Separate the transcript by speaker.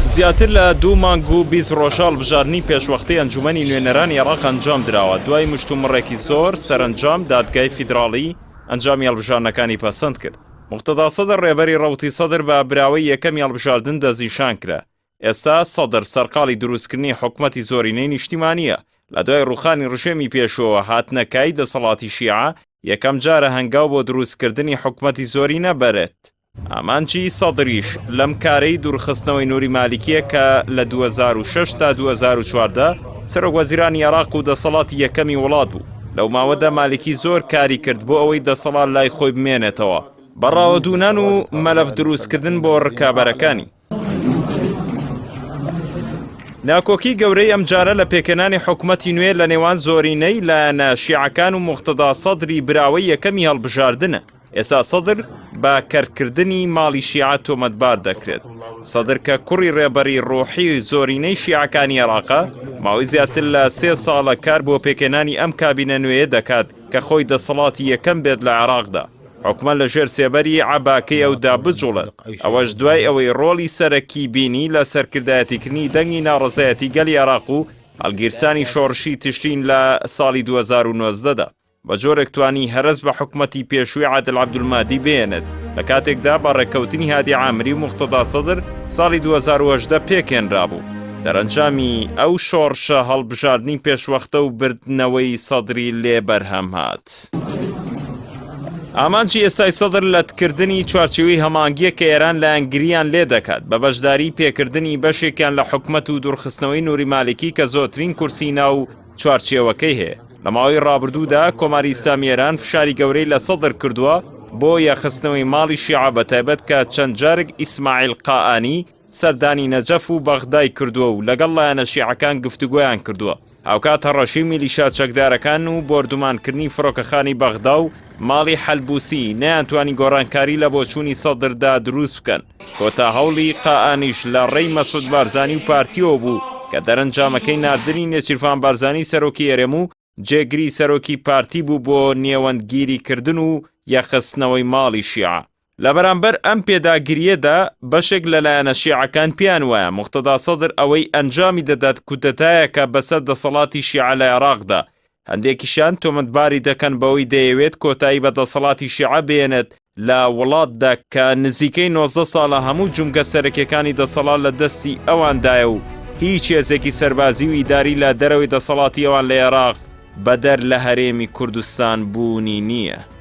Speaker 1: زیاتر لە 2 مانگ و 20 ڕۆژە هەڵبژاردننی پێشوەختەی ئەنجومەنی نوێنەرانی عێراق ئەنجام درراوە. دوای مشتومڕێکی زۆر سەرنجام دادگای فیدراڵی ئەنجامی هەڵبژاردنەکانی پەسەند کرد. موقتەدا سەدر ڕێبەری ڕەوتی سەدر بە براوەی یەکەمی هەڵبژاردن دەستنیشان کرا. ئێستا سەدر سەرقاڵی دروستکردنی حکومەتی زۆرینەی نیشتیمانیە. لە دوای ڕووخانی ڕژێمی پێشەوە هاتنەکای دەسەڵاتی شیعە یەکەم جارە هەنگاو بۆ دروستکردنی حکومەتی زۆرینە بەرێت. ئامانجی سەدریش لەم کارەی دوورخستنەوەی نووری مالیکیە کە لە 2006 تا 2014 سەرۆک وەزیرانی عێراق و دەسەڵاتی یەکەمی وڵات بوو. لەو ماوەدا مالیکی زۆر کاری کرد بۆ ئەوەی دەسەڵات لای خۆی بمێنێتەوە بەڕاوەدوونان و مەلەف دروستکردن بۆ ڕکابەرەکانی. ناکۆکی گەورەی ئەم جارە لە پێکەنانی حکومەتی نوێ لە نێوان زۆرینەی لایەنە شیعەکان و موقتەدا سەدری براوەی یەکەمی هەڵبژاردنە. ئێستا سەدر بە کەرکردنی ماڵی شیعە تۆمەتبار دەکرێت. سەدر کە کوڕی ڕێبەری ڕۆحی زۆرینەی شیعەکانی عێراقە ماوەی زیاتر لە 3 ساڵە کار بۆ پێکەنانی ئەم کابینە نوێیە دەکات کە خۆی دەسەڵاتی یەکەم بێت لە عێراقدا. حکومەت لە ژێر سێبەری عەباکەی ئەودا بجوڵێت. ئەوەش دوای ئەوەی ڕۆڵی سەرەکی بینی لە سەرکردایەتیکردنی دەنگی ناڕزایەتی گەلی عێراق و هەڵگیرسانی شۆڕشی تشتین لە ساڵی 2019دا. بە جۆرێک توانی هەرس بە حکومەتی پێشووی عادل عەبدولمادی بێنێت لە کاتێکدا بە ڕێکەوتنی هادی عامری و موقتەدا سەدر ساڵی 2018 پێکێنرابوو. دەرەنجامی ئەو شۆڕشە هەڵبژاردننی پێشوەختە و بردنەوەی سەدری لێ بەرهەم هات. ئامانجی ئێستای سەدر لە تکردنی چوارچێوەی هەمانگیە کە ئێران لە ئەنگریان لێ دەکات بە بەشداری پێکردنی بەشێکیان لە حکومەت و دوورخستنەوەی نووری مالیکی کە زۆرترین کورسی ناو چوارچێوەکەی هەیە. لە ماوەی ڕابردوودا کۆماری ئیسلامی ئێران فشاری گەورەی لە سەدر کردووە بۆ یاخستنەوەی ماڵی شیعە بەتایبەت کە چەند جارێک ئیسماعیل قائانی سەردانی نەجەف و بەغدای کردووە و لەگەڵ لایەنە شیعەکان گفتوگۆیان کردووە. هاوکات هەڕەشی میلیشا چەکدارەکان و بۆردومانکردنی فڕۆکەخانی بەغدا و ماڵی حەلبوسی نەیانتوانی گۆڕانکاری لە بۆچوونی سەدردا دروست بکەن. کۆتا هەوڵی قائانیش لە ڕێی مەسعود بارزانی و پارتیەوە بوو کە دەرەنجامەکەی ناردنی نێچیرفان بارزانی سەرۆکی هەرێم و جێگری سەرۆکی پارتی بوو بۆ نێوەندگیریکردن و یەخستنەوەی ماڵی شیعە. لە بەرامبەر ئەم پێداگریەدا بەشێک لەلایەنە شیعەکان پیان وایە موقتەدا سەدر ئەوەی ئەنجامی دەدات کودەتایەکە بەسەر دەسەڵاتی شیعە لە عێراقدا. هەندێکیشان تۆمەتباری دەکەن بەوەی دەیەوێت کۆتایی بە دەسەڵاتی شیعە بێنێت لە وڵاتدا کە نزیکەی 19 ساڵە هەموو جومگە سەرەکیەکانی دەسەڵات لە دەستی ئەواندایە و هیچ هێزێکی سەربازی و ئیداری لە دەرەوەی دەسەڵاتی ئەوان لە عێراق بەدەر لە هەرێمی کوردستان بوونی نییە.